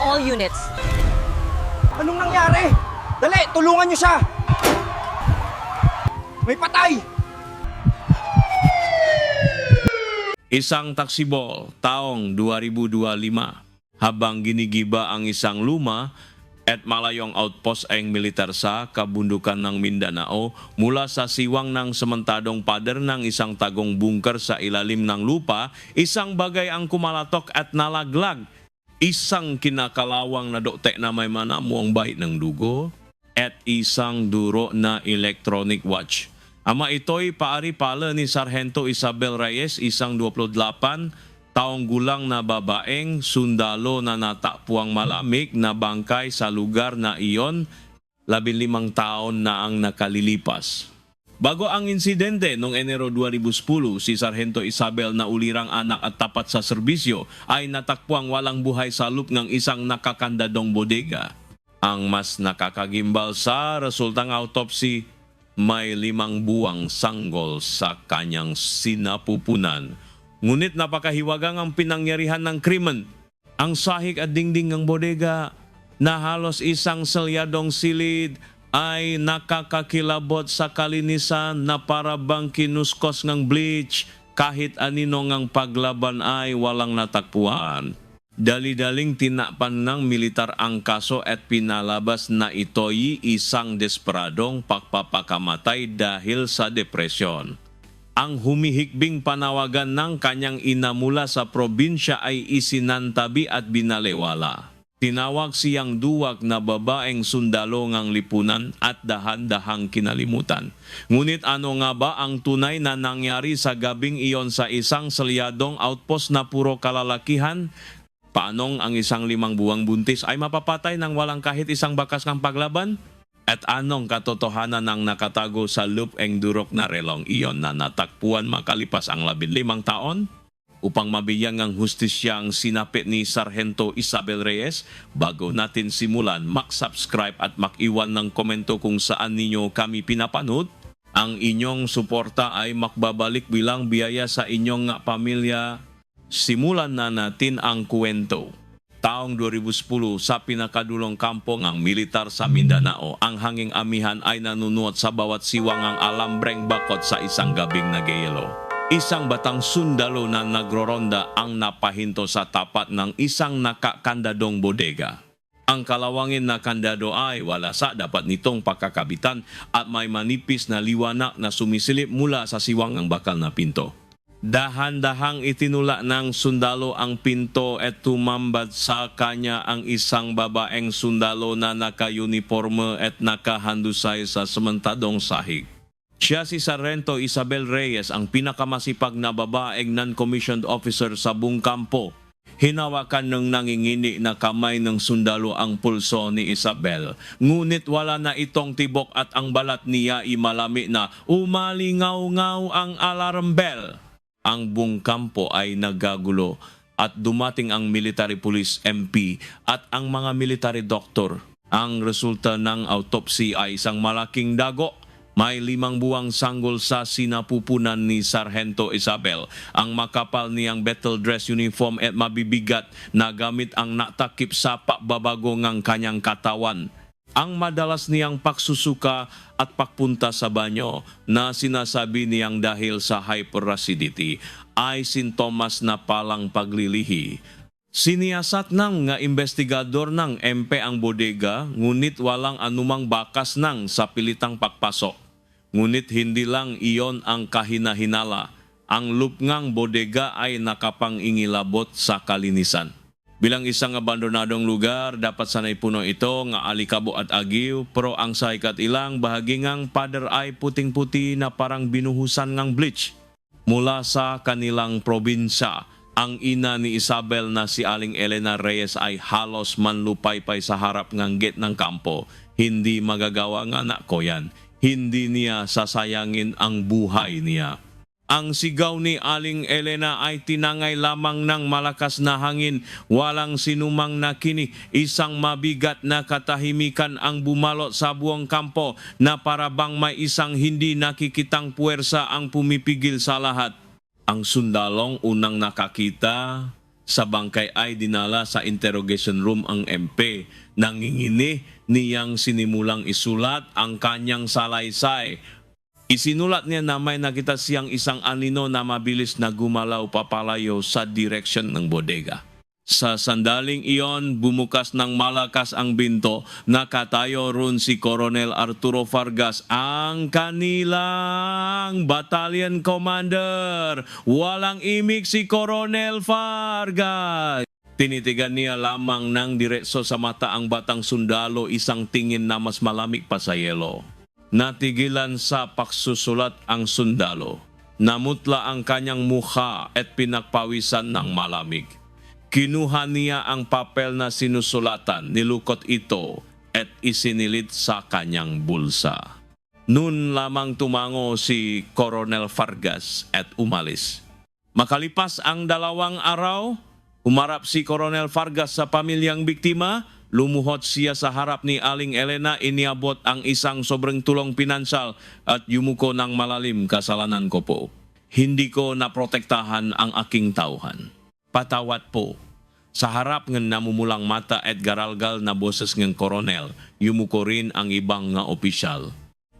all units. Anong nangyari? Dali, tulungan niyo siya! May patay! Isang taksibol taong 2025 habang ginigiba ang isang luma at malayong outpost ang militar sa kabundukan ng Mindanao mula sa siwang ng sementadong pader ng isang tagong bunker sa ilalim ng lupa, isang bagay ang kumalatok at nalaglag. Isang kinakalawang na doktek na may manamuang bahid ng dugo at isang duro na electronic watch. Ama ito'y paari-pala ni Sargento Isabel Reyes, isang 28 taong gulang na babaeng sundalo na natakpuang malamig na bangkay sa lugar na iyon, 15 taon na ang nakalilipas. Bago ang insidente noong Enero 2010, si Sargento Isabel na ulirang anak at tapat sa serbisyo ay natakpuang walang buhay sa loob ng isang nakakandadong bodega. Ang mas nakakagimbal sa resultang autopsy, may 5 buwang sanggol sa kanyang sinapupunan. Ngunit napakahiwagang ang pinangyarihan ng krimen. Ang sahig at dingding ng bodega na halos isang selyadong silid ay nakakakilabot sa kalinisan na para bang kinuskos ng bleach kahit anino ngang paglaban ay walang natakpuan. Dali-daling tinapan ng militar ang kaso at pinalabas na ito'y isang desperadong pagpapakamatay dahil sa depresyon. Ang humihikbing panawagan ng kanyang ina mula sa probinsya ay isinantabi at binalewala. Tinawag siyang duwag na babaeng sundalo ngang lipunan at dahan-dahang kinalimutan. Ngunit ano nga ba ang tunay na nangyari sa gabing iyon sa isang selyadong outpost na puro kalalakihan? Paanong ang isang 5 buwang buntis ay mapapatay ng walang kahit isang bakas ng paglaban? At anong katotohanan ng nakatago sa loob ng durok na relong iyon na natakpuan makalipas ang 15 taon? Upang mabiyang ang hustisya ang sinapit ni Sargento Isabel Reyes, bago natin simulan, mag-subscribe at mag-iwan ng komento kung saan ninyo kami pinapanood. Ang inyong suporta ay makbabalik bilang biyaya sa inyong pamilya. Simulan na natin ang kwento. Taong 2010 sa pinakadulong kampo ng militar sa Mindanao, ang hanging amihan ay nanunuot sa bawat siwang ang alambreng bakot sa isang gabing nageyelo. Isang batang sundalo na nagroronda ang napahinto sa tapat ng isang nakakandadong bodega. Ang kalawangin na kandado ay wala sa dapat nitong pagkakabitan at may manipis na liwanag na sumisilip mula sa siwang ng bakal na pinto. Dahan-dahang itinula ng sundalo ang pinto at tumambad sa kanya ang isang babaeng sundalo na naka-uniforme at nakahandusay sa sementadong sahig. Siya si Sargento Isabel Reyes, ang pinakamasipag na babaeng non-commissioned officer sa buong kampo. Hinawakan ng nangingini na kamay ng sundalo ang pulso ni Isabel. Ngunit wala na itong tibok at ang balat niya ay malami na umalingaw-ngaw ang alarm bell. Ang buong kampo ay nagagulo at dumating ang military police MP at ang mga military doctor. Ang resulta ng autopsy ay isang malaking dago. May 5 buwang sanggol sa sinapupunan ni Sargento Isabel. Ang makapal niyang battle dress uniform at mabibigat na gamit ang natakip sa pababago ng kanyang katawan. Ang madalas niyang pagsusuka at pagpunta sa banyo na sinasabi niyang dahil sa hyperacidity ay sintomas na palang paglilihi. Siniyasat ng nga investigador ng MP ang bodega, ngunit walang anumang bakas ng sa pilitang pagpasok. Ngunit hindi lang iyon ang kahinahinala. Ang lupngang bodega ay nakapangingilabot sa kalinisan. Bilang isang abandonadong lugar, dapat sanay puno ito nga alikabo at agiw, pero ang sa ikat ilang bahagi ngang pader ay puting-puti na parang binuhusan ngang bleach. Mula sa kanilang probinsya, ang ina ni Isabel na si Aling Elena Reyes ay halos manlupaypay sa harap ng gate ng kampo. Hindi magagawa ng anak ko yan. Hindi niya sasayangin ang buhay niya. Ang sigaw ni Aling Elena ay tinangay lamang ng malakas na hangin. Walang sinumang nakinig. Isang mabigat na katahimikan ang bumalot sa buong kampo na para bang may isang hindi nakikitang puwersa ang pumipigil sa lahat. Ang sundalong unang nakakita, Sa bangkay ay dinala sa interrogation room ang MP. Nangingini niyang sinimulang isulat ang kanyang salaysay. Isinulat niya na may nakita siyang isang anino na mabilis na gumalaw papalayo sa direksyon ng bodega. Sa sandaling iyon, bumukas ng malakas ang binto. Nakatayo ron si Coronel Arturo Vargas, ang kanilang battalion commander. Walang imik si Coronel Vargas. Tinitigan niya lamang ng diretso sa mata ang batang sundalo, isang tingin na mas malamig pa sa yelo. Natigilan sa pagsusulat ang sundalo. Namutla ang kanyang mukha at pinagpawisan ng malamig. Kinuha niya ang papel na sinusulatan, nilukot ito at isinilid sa kanyang bulsa. Noon lamang tumango si Coronel Vargas at umalis. Makalipas ang 2 araw, humarap si Coronel Vargas sa pamilyang biktima. Lumuhod siya sa harap ni Aling Elena, iniabot ang isang sobrang tulong pinansyal at yumuko ng malalim, kasalanan ko po. Hindi ko naprotektahan ang aking tauhan. Patawat po. Sa harap ng namumulang mata at garalgal na boses ng koronel, yumuko rin ang ibang nga opisyal.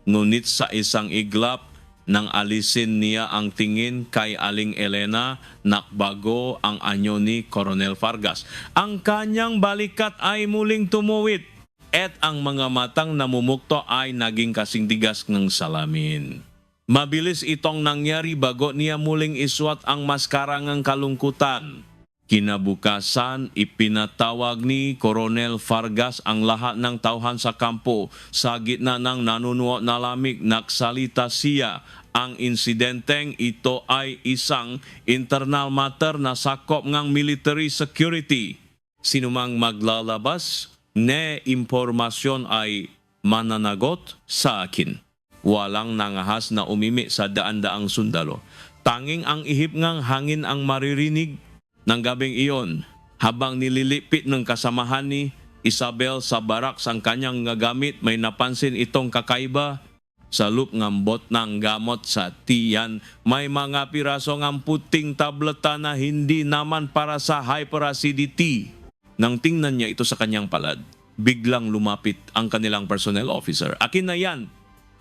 Ngunit sa isang iglap, nang alisin niya ang tingin kay Aling Elena, nakbago ang anyo ni Coronel Vargas. Ang kanyang balikat ay muling tumuwit at ang mga matang namumukto ay naging kasing tigas ng salamin. Mabilis itong nangyari bago niya muling isuot ang maskara ng kalungkutan. Kinabukasan, ipinatawag ni Coronel Vargas ang lahat ng tauhan sa kampo. Sa gitna ng nanunuot na lamig, nagsalita siya. Ang insidenteng ito ay isang internal matter na sakop ng military security. Sinumang maglalabas na impormasyon ay mananagot sa akin. Walang nangahas na umimi sa daan-daang sundalo. Tanging ang ihip ngang hangin ang maririnig ng gabing iyon habang nililipit ng kasamahan ni Isabel sa baraks ang kanyang gamit. May napansin itong kakaiba sa loop ng bot ng gamot sa tiyan. May mga piraso ng puting tableta na hindi naman para sa hyperacidity. Nang tingnan niya ito sa kanyang palad, biglang lumapit ang kanilang personnel officer. Akin na yan.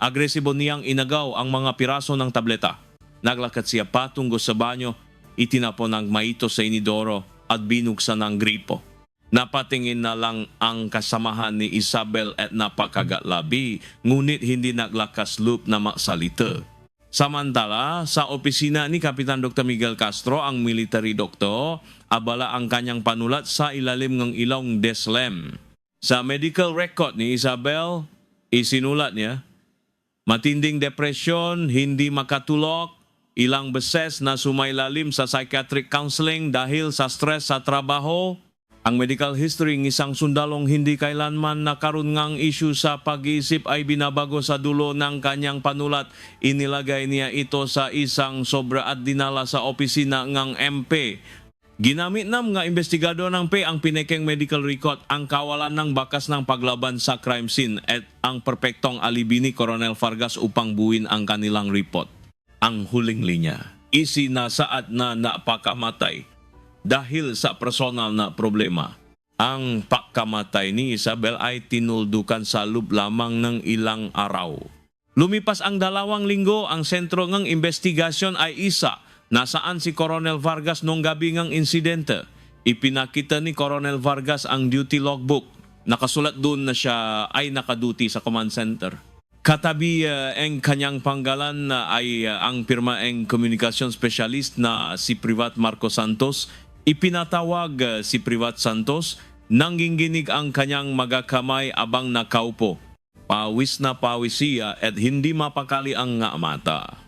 Agresibo niyang inagaw ang mga piraso ng tableta. Naglakad siya patungo sa banyo, itinapon ng maito sa inidoro at binuksan ng gripo. Napatingin na lang ang kasamahan ni Isabel at napakagalabi, ngunit hindi naglakas loob na magsalita. Samantala, sa opisina ni Kapitan Dr. Miguel Castro, ang military doctor, abala ang kanyang panulat sa ilalim ng ilong deslem. Sa medical record ni Isabel, isinulat niya, matinding depresyon, hindi makatulog, ilang beses na sumailalim sa psychiatric counseling dahil sa stress sa trabaho. Ang medical history ng isang sundalong hindi kailanman nakaroon ngang issue sa pag-iisip ay binabago sa dulo ng kanyang panulat. Inilagay niya ito sa isang sobra at dinala sa opisina ng MP. Ginamit ng mga investigador ng MP ang pinekeng medical record, ang kawalan ng bakas ng paglaban sa crime scene at ang perpektong alibi ni Coronel Vargas upang buuin ang kanilang report. Ang huling linya, isinasaad na napakamatay dahil sa personal na problema. Ang pagkamatay ni Isabel ay tinuldukan sa loob lamang ng ilang araw. Lumipas ang 2 linggo, ang sentro ng investigasyon ay isa. Nasaan si Coronel Vargas nung gabi ng insidente? Ipinakita ni Coronel Vargas ang duty logbook. Nakasulat doon na siya ay nakaduty sa command center. Katabi ang kanyang panggalan ay ang pirma ang communication specialist na si Privat Marco Santos. Ipinatawag si Privat Santos, nangginginig ang kanyang magakamay abang nakaupo. Pawis na pawis siya at hindi mapakali ang nga mata.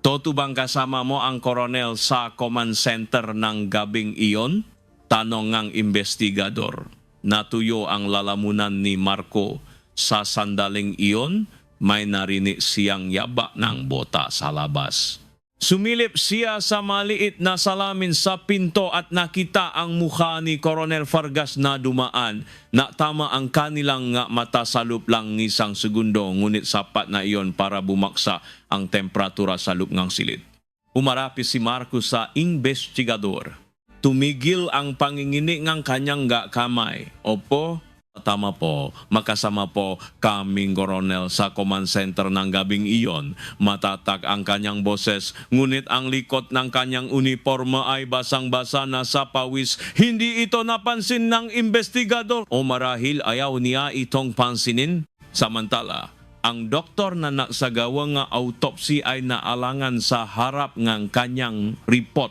Toto bang kasama mo ang koronel sa command center ng gabing iyon? Tanong ng investigador. Natuyo ang lalamunan ni Marco. Sa sandaling iyon, may narinig siyang yaba ng bota sa labas. Sumilip siya sa maliit na salamin sa pinto at nakita ang mukha ni Coronel Vargas na dumaan. Natama ang kanilang mata sa loob lang ng isang segundo, ngunit sapat na iyon para bumaksa ang temperatura sa loob ng silid. Umarapi si Marco sa investigador. tumigil ang pangingini ng kanyang kamay. Opo, tama po, makasama po kaming koronel sa command center ng gabing iyon. Matatak ang kanyang boses, ngunit ang likot ng kanyang uniforme ay basang-basa na sa pawis. Hindi ito napansin ng investigador o marahil ayaw niya itong pansinin. Samantala, ang doktor na nagsagawa nga autopsy ay naalangan sa harap ng kanyang report.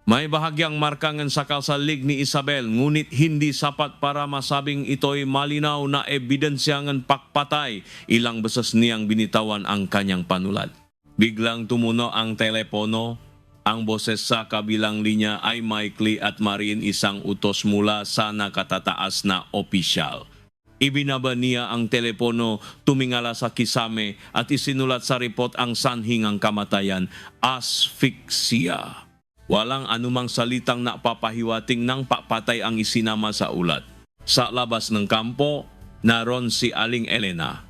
May bahagyang marka ng sakal sa lig ni Isabel, ngunit hindi sapat para masabing ito'y malinaw na ebidensya ng pakpatay. Ilang beses niyang binitawan ang kanyang panulat. Biglang tumuno ang telepono. Ang boses sa kabilang linya ay maikli at marin, isang utos mula sa nakatataas na opisyal. Ibinaba niya ang telepono, tumingala sa kisame at isinulat sa report ang sanhi ng kamatayan, asphyxia. Walang anumang salitang napapahiwating ng papatay ang isinama sa ulat. Sa labas ng kampo, naroon si Aling Elena.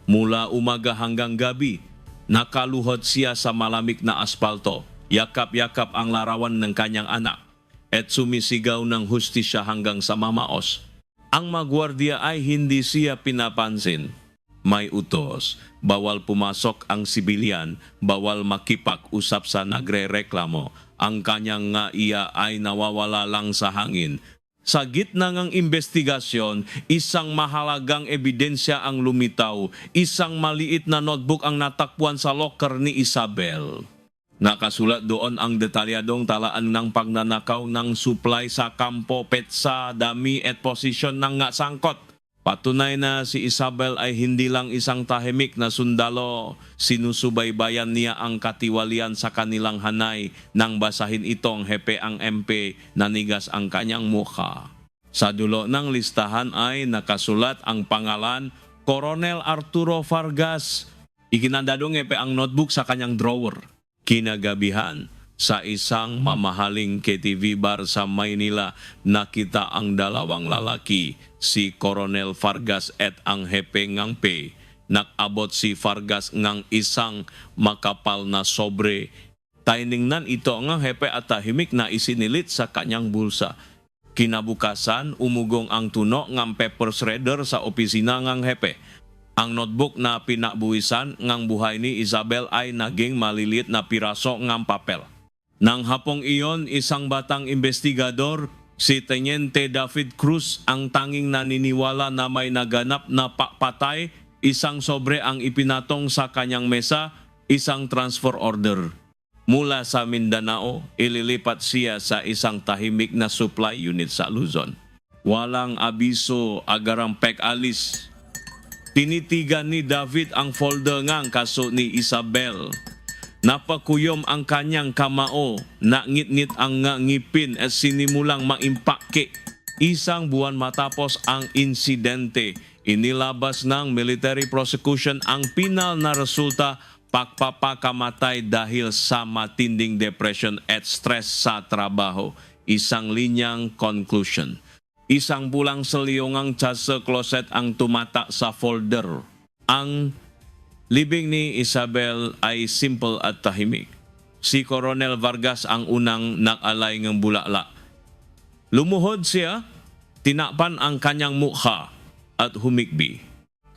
Mula umaga hanggang gabi, nakaluhod siya sa malamig na aspalto. Yakap-yakap ang larawan ng kanyang anak at sumisigaw ng hustisya hanggang sa mamaos. Ang magwardiya ay hindi siya pinapansin. May utos, bawal pumasok ang sibilyan, bawal makipag-usap sa nagre-reklamo. Ang kanyang nga iya ay nawawala lang sa hangin. Sa gitna ng investigasyon, isang mahalagang ebidensya ang lumitaw. Isang maliit na notebook ang natakpuan sa locker ni Isabel. Nakasulat doon ang detalyadong talaan ng pagnanakaw ng supply sa kampo, petsa, dami at posisyon ng nga sangkot. Patunay na si Isabel ay hindi lang isang tahimik na sundalo. Sinusubaybayan niya ang katiwalian sa kanilang hanay. Nang basahin itong hepe ang MP, nanigas ang kanyang mukha. Sa dulo ng listahan ay nakasulat ang pangalan, Coronel Arturo Vargas. Ikinandadong hepe ang notebook sa kanyang drawer. Kinagabihan, sa isang mamahaling KTV bar sa Maynila, nakita ang dalawang lalaki, si Coronel Vargas at ang hepe ng P. Nakabot si Vargas ng isang makapal na sobre. Tainingnan ito ng hepe at tahimik na isinilit sa kanyang bulsa. Kinabukasan, umugong ang tuno ng paper shredder sa opisina ng hepe. Ang notebook na pinabuhisan ng buhay ni Isabel ay naging maliliit na piraso ng papel. Nang hapong iyon, isang batang investigador, si Teniente David Cruz, ang tanging naniniwala na may naganap na pakpatay. Isang sobre ang ipinatong sa kanyang mesa, isang transfer order. Mula sa Mindanao, ililipat siya sa isang tahimik na supply unit sa Luzon. Walang abiso, agarang pek-alis. Tinitigan ni David ang folder ng kaso ni Isabel. Napakuyom ang kanyang kamao, nangit-ngit ang ngipin at sinimulang maimpake. Isang buwan matapos ang insidente, inilabas ng military prosecution ang pinal na resulta, pagpapakamatay dahil sa matinding depression at stress sa trabaho. Isang linyang conclusion. Isang bulang seliyongang sa closet ang tumata sa folder. Ang libing ni Isabel ay simple at tahimik. Si Coronel Vargas ang unang nakalay ng bulala. Lumuhod siya, tinapan ang kanyang mukha at humikbi.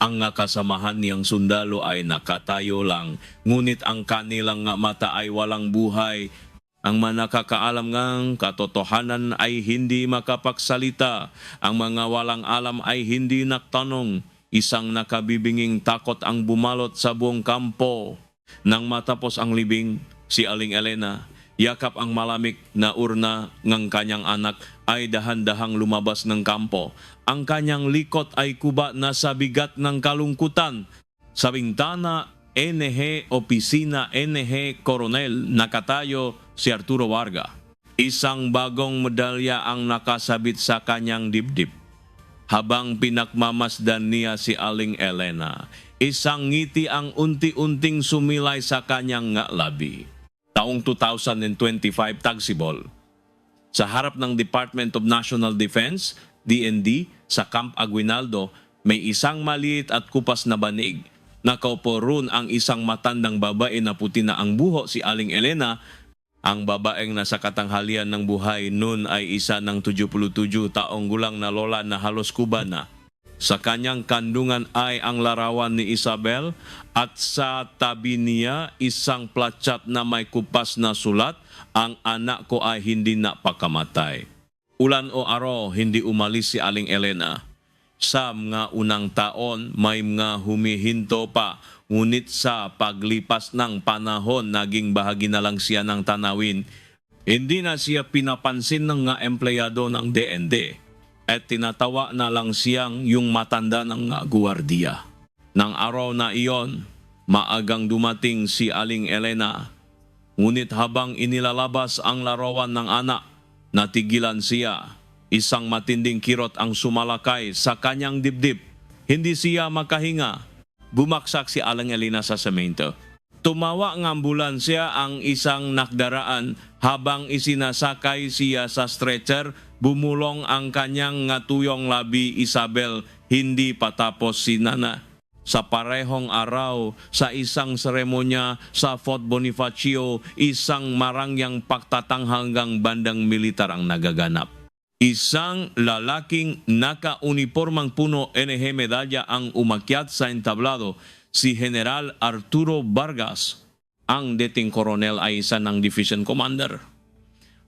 Ang kasamahan niyang sundalo ay nakatayo lang, ngunit ang kanilang mata ay walang buhay. Ang manakakaalam ngang katotohanan ay hindi makapagsalita. Ang mga walang alam ay hindi naktanong. Isang nakabibinging takot ang bumalot sa buong kampo. Nang matapos ang libing, si Aling Elena, yakap ang malamig na urna ng kanyang anak, ay dahan-dahang lumabas ng kampo. Ang kanyang likot ay kuba na sa bigat ng kalungkutan. Sa bintana, NH Opisina NH Coronel, nakatayo si Arturo Vargas. Isang bagong medalya ang nakasabit sa kanyang dibdib. Habang pinakmamasdan niya si Aling Elena, isang ngiti ang unti-unting sumilay sa kanyang labi. Taong 2025 tagsibol. Sa harap ng Department of National Defense, DND, sa Camp Aguinaldo, may isang maliit at kupas na banig. Nakaupo roon ang isang matandang babae na puti na ang buho, si Aling Elena. Ang babaeng nasa katanghalian ng buhay noon ay isa ng 77 taong gulang na lola na halos kuba na. Sa kanyang kandungan ay ang larawan ni Isabel at sa tabi niya isang platsyat na may kupas na sulat, "Ang anak ko ay hindi napakamatay." Ulan o araw, hindi umalis si Aling Elena. Sa mga unang taon, may mga humihinto pa, ngunit sa paglipas ng panahon, naging bahagi na lang siya ng tanawin. Hindi na siya pinapansin ng mga empleyado ng DND at tinatawa na lang siyang yung matanda ng guwardiya. Nang araw na iyon, maagang dumating si Aling Elena, ngunit habang inilalabas ang larawan ng anak, natigilan siya. Isang matinding kirot ang sumalakay sa kanyang dibdib. Hindi siya makahinga. Bumaksak si Aling Elena sa semento. Tumawa ng ambulansya ang isang nakdaraan habang isinasakay siya sa stretcher. Bumulong ang kanyang tuyong labi, Isabel, hindi patapos si Nana. Sa parehong araw, sa isang seremonya sa Fort Bonifacio, isang marangyang pagtatanghanggang bandang militar ang nagaganap. Isang lalaking naka-unipormang puno NH medalya ang umakyat sa entablado, si General Arturo Vargas. Ang dating koronel ay isa ng division commander.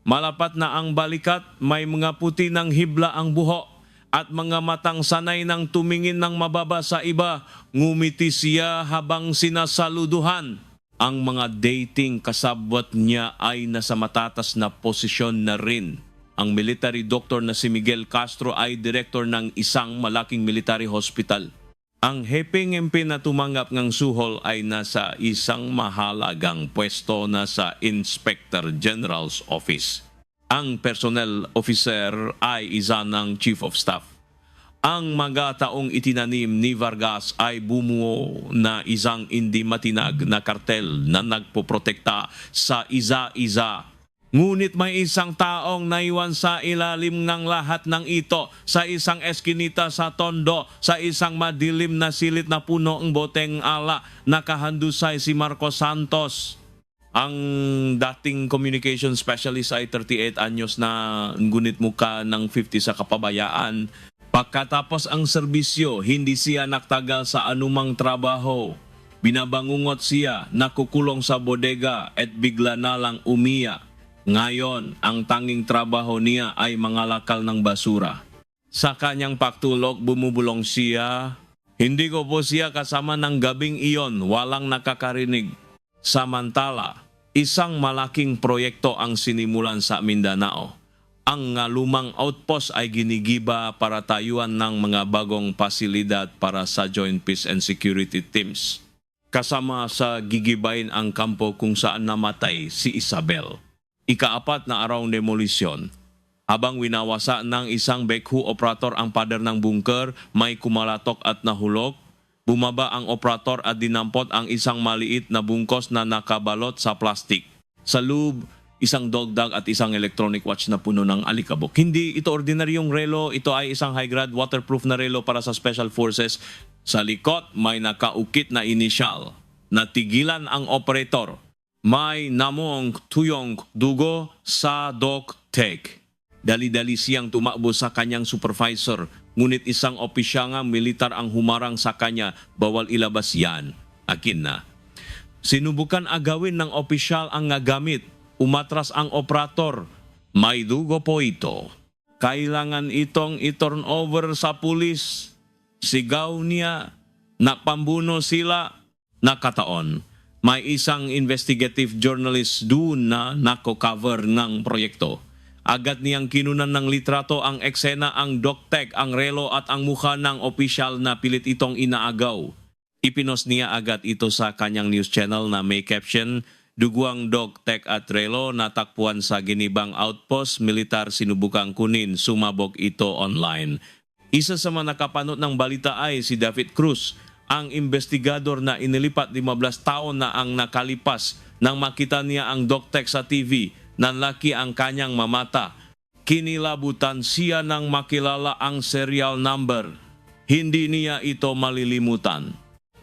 Malapat na ang balikat, may mga puti ng hibla ang buhok at mga matang sanay ng tumingin ng mababa sa iba. Ngumiti siya habang sinasaluduhan. Ang mga dating kasabwat niya ay nasa matatas na posisyon na rin. Ang military doctor na si Miguel Castro ay director ng isang malaking military hospital. Ang hepeng MP na tumanggap ng suhol ay nasa isang mahalagang pwesto na sa Inspector General's Office. Ang personnel officer ay isa ng Chief of Staff. Ang mga taong itinanim ni Vargas ay bumuo na isang hindi matinag na kartel na nagpoprotekta sa isa-isa. Ngunit may isang taong naiwan sa ilalim ng lahat ng ito, sa isang eskinita sa Tondo, sa isang madilim na silid na puno ng boteng ala, nakahandusay si Marcos Santos. Ang dating communication specialist ay 38 anyos na ngunit muka ng 50 sa kapabayaan. Pagkatapos ang serbisyo, hindi siya naktagal sa anumang trabaho. Binabangungot siya, nakukulong sa bodega at bigla na lang umiyak. Ngayon, ang tanging trabaho niya ay mangalakal ng basura. Sa kanyang pagtulog, bumubulong siya. Hindi ko po siya kasama ng gabing iyon, walang nakakarinig. Samantala, isang malaking proyekto ang sinimulan sa Mindanao. Ang lumang outpost ay ginigiba para tayuan ng mga bagong pasilidad para sa Joint Peace and Security Teams. Kasama sa gigibayin ang kampo kung saan namatay si Isabel. Ika-4 na araw ng demolisyon. Habang winawasa ng isang backhoe operator ang pader ng bunker, may kumalatok at nahulog. Bumaba ang operator at dinampot ang isang maliit na bungkos na nakabalot sa plastik. Sa loob, isang dogdag at isang electronic watch na puno ng alikabok. Hindi ito ordinaryong relo, ito ay isang high-grade waterproof na relo para sa Special Forces. Sa likod, may nakaukit na inisyal. Natigilan ang operator. May namong tuyong dugo sa DOCTEC. Dali-dali siyang tumakbo sa kanyang supervisor, ngunit isang opisyangang militar ang humarang sa kanya, bawal ilabas yan. Akin na. Sinubukan agawin ng opisyal ang gamit. Umatras ang operator. May dugo po ito. Kailangan itong i-turn over sa pulis. Sigaw niya. Napambuno sila. Nakataon. May isang investigative journalist doon na nako-cover ng proyekto. Agad niyang kinunan ng litrato ang eksena, ang DOCTEC, ang relo at ang mukha ng opisyal na pilit itong inaagaw. Ipinos niya agad ito sa kanyang news channel na may caption, "Duguang DOCTEC at relo natakpuan sa Ginibang Outpost, militar sinubukang kunin, sumabog ito online." Isa sa mga nakapanot ng balita ay si David Cruz, ang investigador na inilipat 15 taon na ang nakalipas nang makita niya ang DOCTEC sa TV, nanlaki ang kanyang mamata. Kinilabutan siya nang makilala ang serial number. Hindi niya ito malilimutan.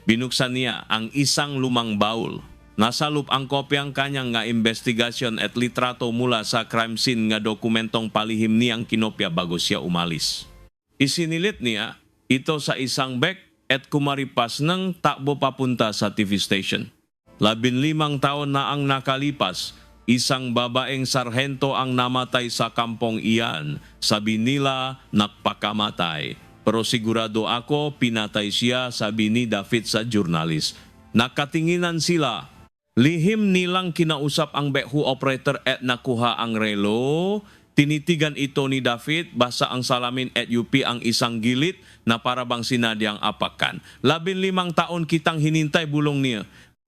Binuksan niya ang isang lumang baul. Nasalup ang kopyang kanyang nga investigasyon at litrato mula sa crime scene nga dokumentong palihim niyang kinopya bago siya umalis. Isinilit niya ito sa isang bag at kumaripas ng takbo papunta sa TV station. 15 taon na ang nakalipas, isang babaeng sarhento ang namatay sa kampong iyan. Sabi nila nakpakamatay. Pero sigurado ako pinatay siya, sabi ni David sa journalist. Nakatinginan sila. Lihim nilang kinausap ang backhoe operator at nakuha ang relo. Tinitigan ito ni David, basa ang salamin at UP ang isang gilit na parabang sinadyang apakan. 15 taon kitang hinintay, bulong niya.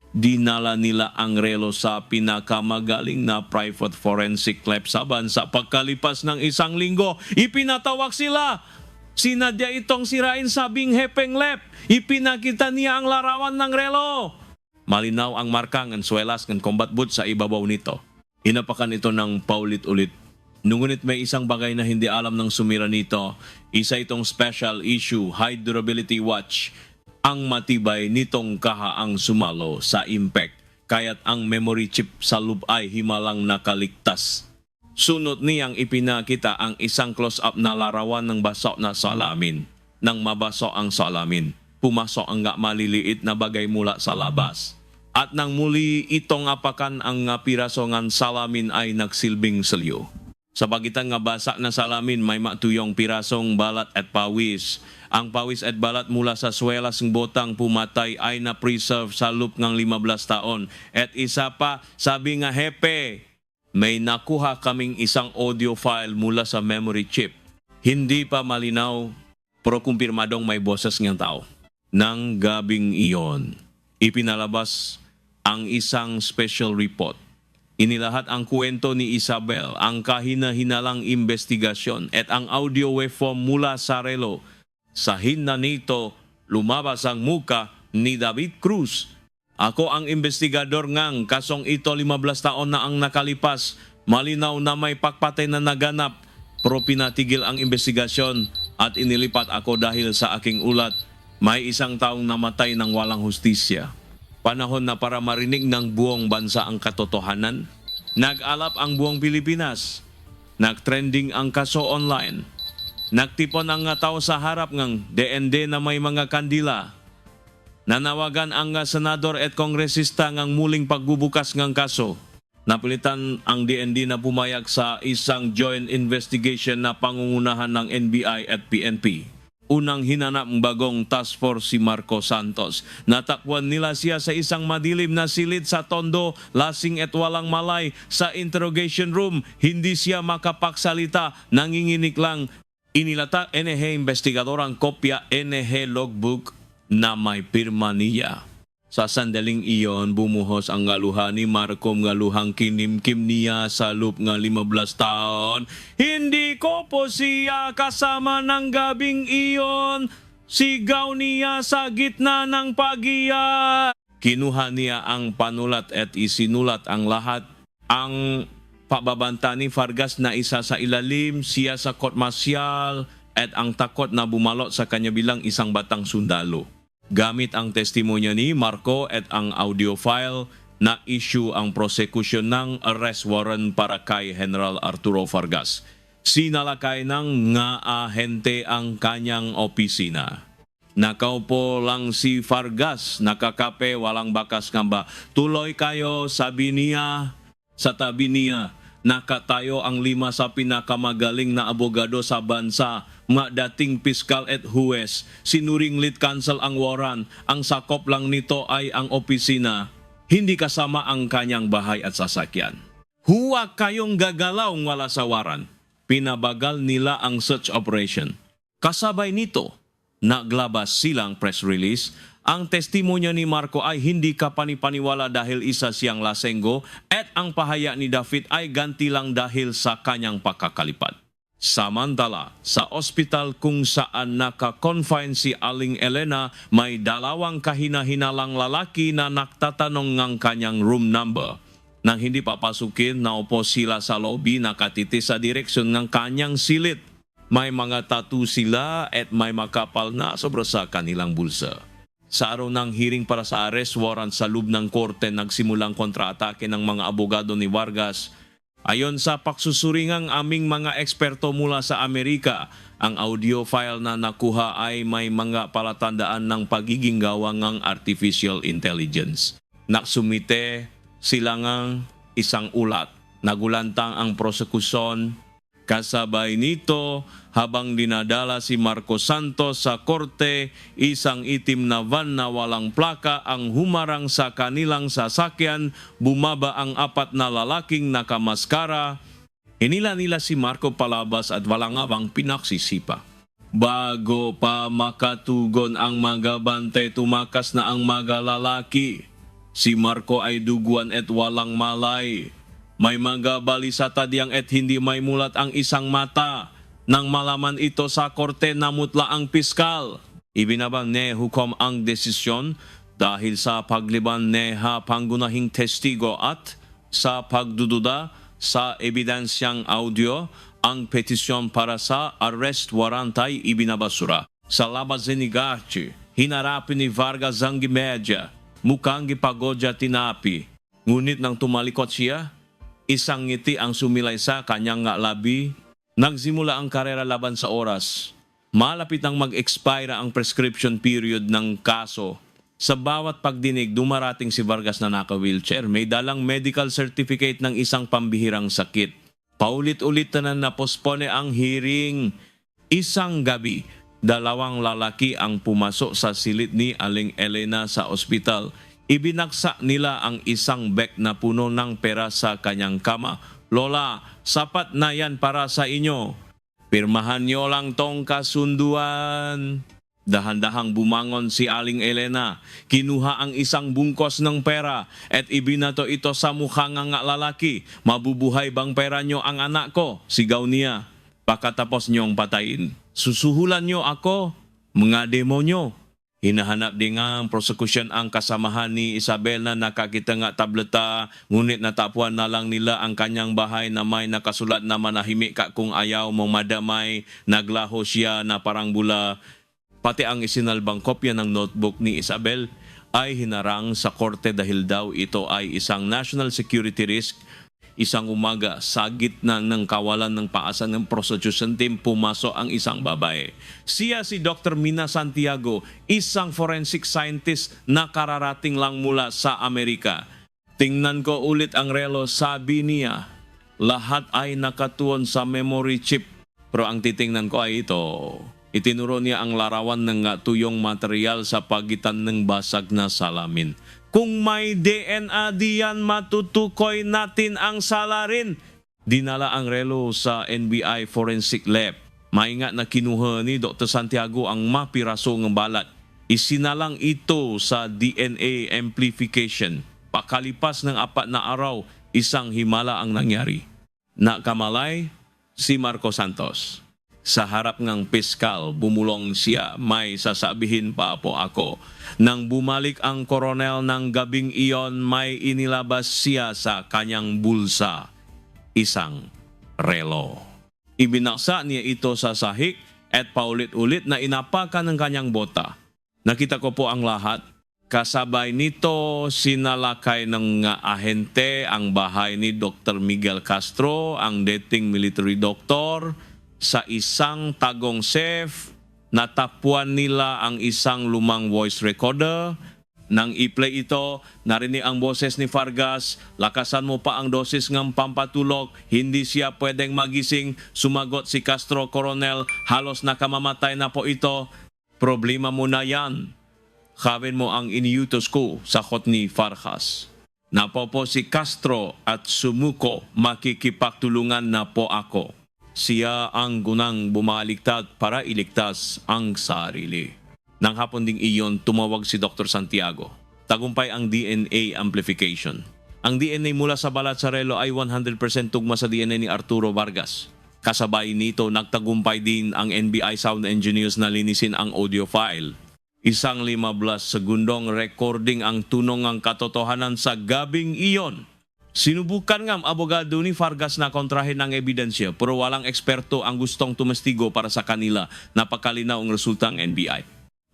Dinala nila ang relo sa pinakamagaling na private forensic lab sa bansa. Pagkalipas ng 1 linggo, ipinatawag sila. Sinadya itong sirain sabing hepeng lab. Ipinakita niya ang larawan ng relo. Malinaw ang marka ng swelas ng combat boot sa ibabaw nito. Inapakan ito ng paulit-ulit. Ngunit may isang bagay na hindi alam ng sumira nito. Isa itong special issue, high durability watch. Ang matibay nitong kahaang sumalo sa impact, kaya't ang memory chip sa loob ay himalang nakaligtas. Sunod niyang ipinakita ang isang close-up na larawan ng baso na salamin. Nang mabaso ang salamin, pumasok ang maliliit na bagay mula sa labas. At nang muli itong apakan ang piraso ng salamin ay nagsilbing selyo. Sa pagitan nga basa na salamin may matuyong pirasong balat at pawis. Ang pawis at balat mula sa swelas ng botang pumatay ay na-preserve sa loob ng 15 taon. At isa pa, sabi nga hepe, may nakuha kaming isang audio file mula sa memory chip. Hindi pa malinaw, pero kumpirmadong may boses ng tao. Nang gabing iyon, ipinalabas ang isang special report. Inilahat ang kwento ni Isabel, ang kahina-hinalang investigasyon at ang audio waveform mula sa relo. Sa hinna nito, lumabas ang muka ni David Cruz. Ako ang investigador ngang kasong ito 15 taon na ang nakalipas. Malinaw na may pakpatay na naganap. Pero pinatigil ang investigasyon at inilipat ako dahil sa aking ulat. May isang taong namatay ng walang hustisya. Panahon na para marinig ng buong bansa ang katotohanan. Nag-alap ang buong Pilipinas. Nag-trending ang kaso online. Nagtipon ang nga tao sa harap ng DND na may mga kandila. Nanawagan ang senador at kongresista ng muling pagbubukas ng kaso. Napilitan ang DND na pumayag sa isang joint investigation na pangungunahan ng NBI at PNP. Unang hinanap ng bagong task force si Marco Santos. Natakwan nila siya sa isang madilim na silid sa Tondo, lasing at walang malay. Sa interrogation room, hindi siya makapagsalita, nanginginig lang. Inilata NH investigador ang kopya NH logbook na may pirma niya. Sa sandaling iyon, bumuhos ang galuhan ni Marco galuhang kinimkim niya sa loob nga 15 taon. Hindi ko po siya kasama ng gabing iyon. Sigaw niya sa gitna ng pagiya. Kinuha niya ang panulat at isinulat ang lahat. Ang pababanta ni Vargas na isa sa ilalim, siya sa court martial at ang takot na bumalot sa kanya bilang isang batang sundalo. Gamit ang testimonya ni Marco at ang audio file, na-issue ang prosecution ng arrest warrant para kay General Arturo Vargas. Sinalakay ng nga ahente ang kanyang opisina. Nakaupo lang si Vargas, nakakape, walang bakas ngamba. Tuloy kayo, sabi niya, sa tabi niya. Nakatayo ang 5 sa pinakamagaling na abogado sa bansa, mga dating piskal at huwes. Sinuring lead counsel ang warrant. Ang sakop lang nito ay ang opisina, hindi kasama ang kanyang bahay at sasakyan. Huwag kayong gagalaw wala sa warrant. Pinabagal nila ang search operation. Kasabay nito, naglabas silang press release. Ang testimonya ni Marco ay hindi kapanipaniwala dahil isa siyang lasenggo at ang pahaya ni David ay ganti lang dahil sa kanyang pagkakalipat. Samantala, sa ospital kung saan naka-confine si Aling Elena, may 2 kahina-hinalang lalaki na naktatanong ng kanyang room number. Nang hindi papasukin, naupo sila sa lobby, nakatiti sa direksyon ng kanyang silid. May mga tattoo sila at may makapal na sobra sa kanilang bulsa. Sa araw ng hearing para sa arrest warrant sa loob ng korte, nagsimulang kontra-atake ng mga abogado ni Vargas. Ayon sa pagsusuringang aming mga eksperto mula sa Amerika, ang audio file na nakuha ay may mga palatandaan ng pagiging gawang ng artificial intelligence. Naksumite sila ngang isang ulat. Nagulantang ang prosekusyon. Kasabay nito, habang dinadala si Marcos Santos sa korte, isang itim na van na walang plaka ang humarang sa kanilang sasakyan. Bumaba ang 4 na lalaking nakamaskara. Hinila nila si Marco palabas at walang abang pinaksisipa. Bago pa makatugon ang mga bantay, tumakas na ang mga lalaki. Si Marco ay duguan at walang malay. May mga balisata diyang at hindi may mulat ang isang mata. Nang malaman ito sa korte, namutla ang piskal. Ibinabang ni hukom ang desisyon dahil sa pagliban neha pangunahing testigo at sa pagdududa sa ebidensyang audio, ang petisyon para sa arrest warrant ay ibinabasura. Sa labas ni Garchi, hinarapin ni Vargas ang gimedya, mukhang gipagodya tinapi. Ngunit nang tumalikot siya, isang ngiti ang sumilay sa kanyang labi. Nagsimula ang karera laban sa oras. Malapit nang mag-expire ang prescription period ng kaso. Sa bawat pagdinig, dumarating si Vargas na naka-wheelchair. May dalang medical certificate ng isang pambihirang sakit. Paulit-ulit na napospone ang hearing. Isang gabi, 2 lalaki ang pumasok sa silid ni Aling Elena sa ospital. Ibinagsak nila ang isang bag na puno ng pera sa kanyang kama. Lola, sapat na yan para sa inyo. Pirmahan niyo lang tong kasunduan. Dahan-dahang bumangon si Aling Elena. Kinuha ang isang bungkos ng pera at ibinato ito sa mukha ng lalaki. Mabubuhay bang pera niyo ang anak ko? Sigaw niya. Pagkatapos niyong patayin, susuhulan niyo ako, mga demonyo. Hinahanap din nga ang prosecution ang kasamahan ni Isabel na nakakita nga tableta, ngunit natapuan na lang nila ang kanyang bahay na may nakasulat na manahimik ka kung ayaw mong madamay. Naglaho siya na parang bula. Pati ang isinalbang kopya ng notebook ni Isabel ay hinarang sa korte dahil daw ito ay isang national security risk. Isang umaga, sa gitna ng kawalan ng paasan ng prosecution team, pumasok ang isang babae. Siya si Dr. Mina Santiago, isang forensic scientist na kararating lang mula sa Amerika. Tingnan ko ulit ang relo, sabi niya. Lahat ay nakatuon sa memory chip. Pero ang titingnan ko ay ito. Itinuro niya ang larawan ng tuyong material sa pagitan ng basag na salamin. Kung may DNA diyan, matutukoy natin ang salarin. Dinala ang relo sa NBI Forensic Lab. Maingat na kinuha ni Dr. Santiago ang mapiraso ng balat. Isinalang ito sa DNA amplification. Pakalipas ng 4 na araw, isang himala ang nangyari. Nakamalay si Marcos Santos. Sa harap ng piskal, bumulong siya, may sasabihin pa po ako. Nang bumalik ang koronel ng gabing iyon, may inilabas siya sa kanyang bulsa. Isang relo. Ibinaksa niya ito sa sahig at paulit-ulit na inapakan ng kanyang bota. Nakita ko po ang lahat. Kasabay nito, sinalakay ng ahente ang bahay ni Dr. Miguel Castro, ang dating military doctor. Sa isang tagong safe, natapuan nila ang isang lumang voice recorder. Nang i-play ito, narinig ang boses ni Vargas, lakasan mo pa ang dosis ng pampatulog, hindi siya pwedeng magising. Sumagot si Castro, Coronel, halos nakamamatay na po ito. Problema mo na yan. Kawin mo ang iniutos ko, sakot ni Vargas. Napo si Castro at sumuko, makikipagtulungan na po ako. Siya ang gunang bumaliktad para iligtas ang sarili. Nang hapon ding iyon, tumawag si Dr. Santiago. Tagumpay ang DNA amplification. Ang DNA mula sa balat sa relo ay 100% tugma sa DNA ni Arturo Vargas. Kasabay nito, nagtagumpay din ang NBI sound engineers na linisin ang audio file. Isang 15 segundong recording ang tunong ang katotohanan sa gabing iyon. Sinubukan ng abogado ni Vargas na kontrahin ng ebidensya pero walang eksperto ang gustong tumestigo para sa kanila. Napakalinaw ang resulta ng NBI.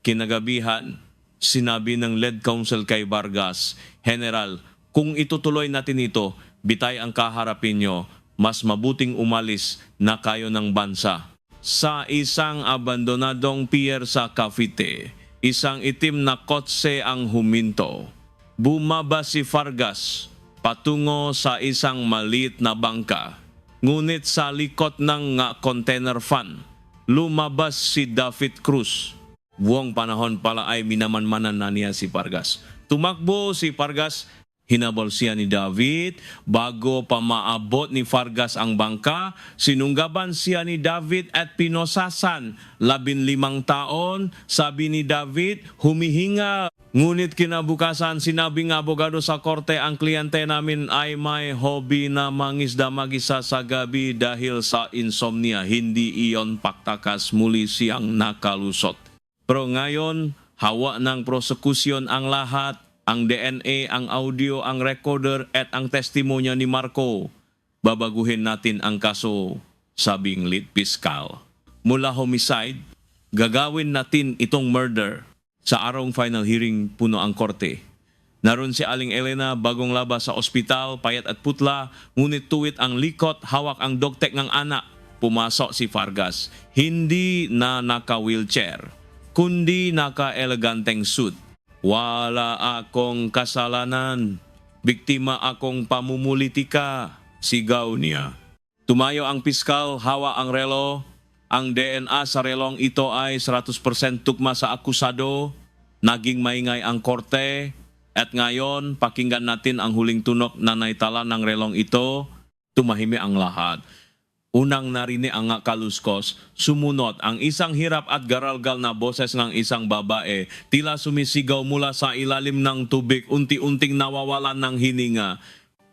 Kinagabihan, Sinabi ng lead counsel kay Vargas, General, kung itutuloy natin ito, bitay ang kaharapin nyo, mas mabuting umalis na kayo ng bansa. Sa isang abandonadong pier sa Cavite, isang itim na kotse ang huminto. Bumaba si Vargas patungo sa isang maliit na bangka. Ngunit sa likod ng container van, lumabas si David Cruz. Buong panahon pala ay minamanmanan na niya si Vargas. Tumakbo si Vargas, hinabol siya ni David. Bago pa maabot ni Vargas ang bangka, sinunggaban siya ni David at pinosasan. 15 taon, sabi ni David, humihinga. Ngunit kinabukasan, sinabing abogado sa korte, ang kliyente namin ay may hobby na mangisda mag-isa sa gabi dahil sa insomnia. Hindi iyon paktakas, muli siyang nakalusot. Pero ngayon, hawa ng prosekusyon ang lahat, ang DNA, ang audio, ang recorder at ang testimonya ni Marco. Babaguhin natin ang kaso, sabing lead piskal. Mula homicide, gagawin natin itong murder. Sa araw final hearing, puno ang korte. Naroon si Aling Elena, bagong labas sa ospital, payat at putla, ngunit tuwit ang likot, hawak ang dogtek ng anak. Pumasok si Vargas, hindi na naka-wheelchair, kundi naka-eleganteng suit. Wala akong kasalanan, biktima akong pamumulitika, sigaw niya. Tumayo ang piskal, hawa ang relo. Ang DNA sa relong ito ay 100% tugma sa akusado. Naging maingay ang korte. At ngayon, pakinggan natin ang huling tunok na naitala ng relong ito. Tumahimik ang lahat. Unang narinig ang kaluskos, sumunod ang isang hirap at garalgal na boses ng isang babae. Tila sumisigaw mula sa ilalim ng tubig, unti-unting nawawalan ng hininga.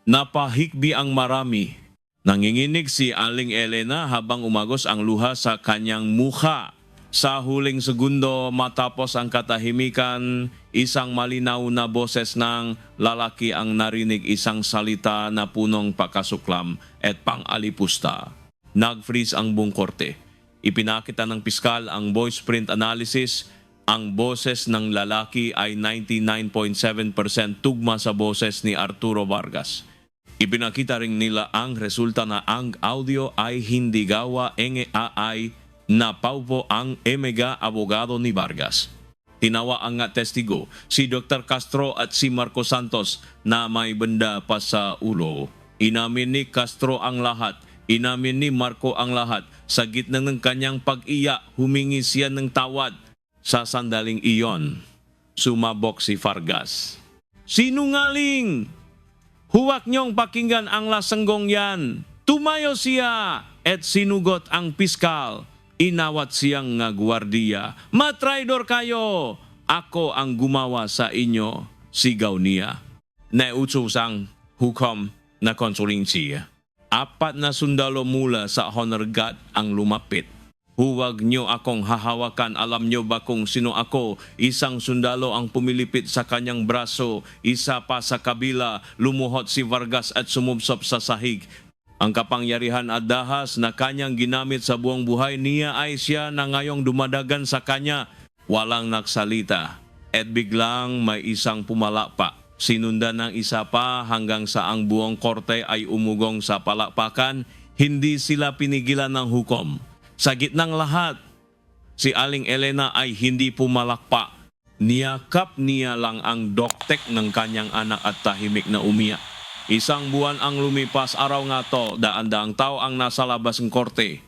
Napahikbi ang marami. Nanginginig si Aling Elena habang umagos ang luha sa kanyang mukha. Sa huling segundo matapos ang katahimikan, isang malinaw na boses ng lalaki ang narinig, isang salita na punong pakasuklam at pang-alipusta. Nag-freeze ang buong korte. Ipinakita ng piskal ang voice print analysis. Ang boses ng lalaki ay 99.7% tugma sa boses ni Arturo Vargas. Ipinakita rin nila ang resulta na ang audio ay hindi gawa ng AI na paupo ang emega abogado ni Vargas. Tinawa ang testigo, si Dr. Castro at si Marco Santos na may benda pa sa ulo. Inamin ni Castro ang lahat, inamin ni Marco ang lahat. Sa gitna ng kanyang pag-iyak, humingi siya ng tawad. Sa sandaling iyon, sumabog si Vargas. Sinungaling! Huwag niyong pakinggan ang lasanggong yan. Tumayo siya at sinugot ang piskal. Inawat siyang gwardiya. Matraidor kayo! Ako ang gumawa sa inyo, sigaw niya. Nautusang hukom na konsulinsiya. 4 na sundalo mula sa Honor Guard ang lumapit. Huwag niyo akong hahawakan, alam niyo ba kung sino ako? Isang sundalo ang pumilipit sa kanyang braso, isa pa sa kabila, lumuhot si Vargas at sumubsop sa sahig. Ang kapangyarihan at dahas na kanyang ginamit sa buong buhay niya ay siya na ngayong dumadagan sa kanya. Walang nagsalita at biglang may isang pumalakpak. Sinundan ng isa pa hanggang sa ang buong korte ay umugong sa palakpakan. Hindi sila pinigilan ng hukom. Sa gitnang lahat, si Aling Elena ay hindi pumalakpak. Niyakap niya lang ang doktek ng kanyang anak at tahimik na umiyak. Isang buwan ang lumipas, araw nga to, daan-daang tao ang nasa labas ng korte.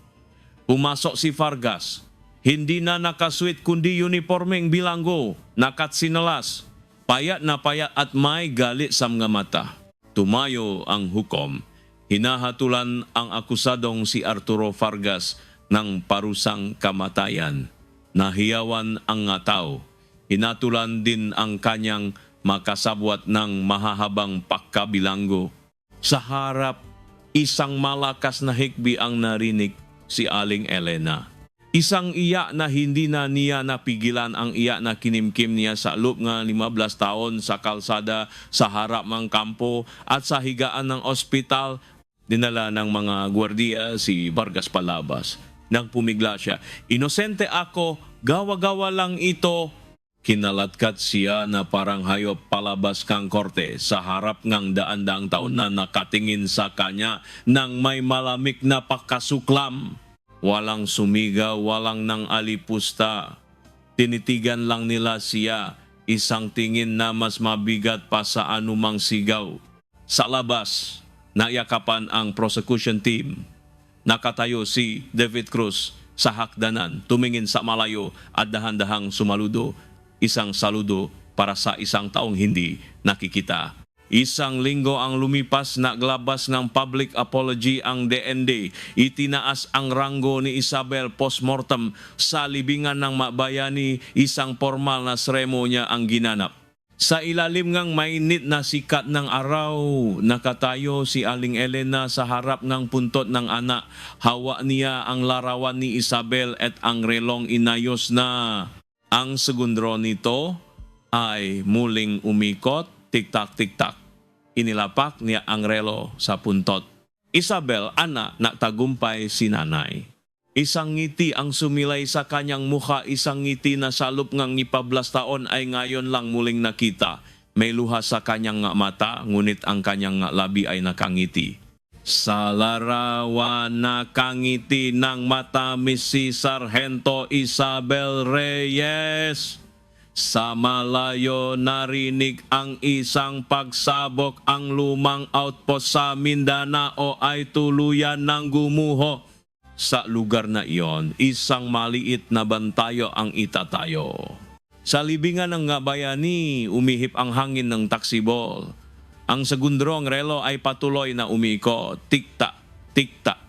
Pumasok si Vargas. Hindi na nakasweet kundi uniformeng bilanggo, nakatsinalas. Payat na payat at may galit sa mga mata. Tumayo ang hukom. Hinahatulan ang akusadong si Arturo Vargas ng parusang kamatayan. Nahiyawan ang tao. Hinatulan din ang kanyang makasabwat ng mahahabang pagkabilanggo. Sa harap, isang malakas na hikbi ang narinig si Aling Elena. Isang iyak na hindi na niya napigilan, ang iyak na kinimkim niya sa loob nga 15 taon sa kalsada, sa harap ng kampo at sa higaan ng ospital. Dinala ng mga gwardiya si Vargas palabas. Nang pumigla siya, inosente ako, gawa-gawa lang ito. Kinalatkat siya na parang hayop palabas kang korte sa harap ngang daan-daang taon na nakatingin sa kanya nang may malamig na pakasuklam. Walang sumigaw, walang nang alipusta. Tinitigan lang nila siya, isang tingin na mas mabigat pa sa anumang sigaw. Sa labas, nayakapan ang prosecution team. Nakatayo si David Cruz sa hakdanan, tumingin sa malayo at dahan-dahang sumaludo. Isang saludo para sa isang taong hindi nakikita. Isang linggo ang lumipas, naglabas ng public apology ang DND. Itinaas ang ranggo ni Isabel postmortem sa libingan ng Mabayani. Isang formal na seremonya ang ginanap. Sa ilalim ngang mainit na sikat ng araw, nakatayo si Aling Elena sa harap ng puntot ng anak. Hawa niya ang larawan ni Isabel at ang relong inayos na. Ang segundro nito ay muling umikot, tik-tak-tik-tak. Inilapak niya ang relo sa puntot. Isabel, anak, nagtagumpay si nanay. Isang ngiti ang sumilay sa kanyang mukha, isang ngiti na salop ngang ipablas taon ay ngayon lang muling nakita. May luha sa kanyang mata, ngunit ang kanyang labi ay nakangiti. Sa larawan nakangiti ng matamis si Sargento Isabel Reyes. Sa malayo narinig ang isang pagsabog, ang lumang outpost sa Mindanao ay tuluyan ng gumuho. Sa lugar na iyon, isang maliit na bantayo ang itatayo. Sa libingan ng Bayani, umihip ang hangin ng taksibol. Ang segundrong relo ay patuloy na umiko, tikta, tikta.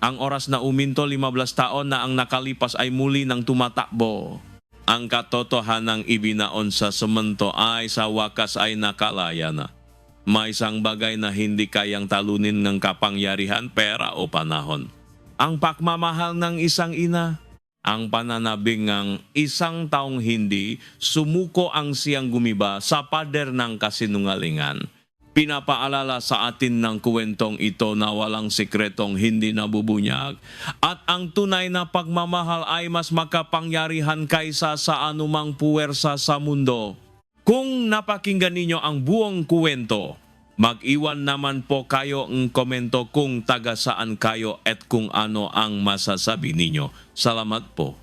Ang oras na uminto 15 taon na ang nakalipas ay muli nang tumatakbo. Ang katotohanang ibinaon sa semento ay sa wakas ay nakalaya na. May isang bagay na hindi kayang talunin ng kapangyarihan, pera o panahon. Ang pagmamahal ng isang ina, ang pananabing ng isang taong hindi, sumuko ang siyang gumiba sa pader ng kasinungalingan. Pinapaalala sa atin ng kwentong ito na walang sikretong hindi nabubunyag at ang tunay na pagmamahal ay mas makapangyarihan kaysa sa anumang puwersa sa mundo. Kung napakinggan ninyo ang buong kwento, mag-iwan naman po kayo ng komento kung taga saan kayo at kung ano ang masasabi ninyo. Salamat po.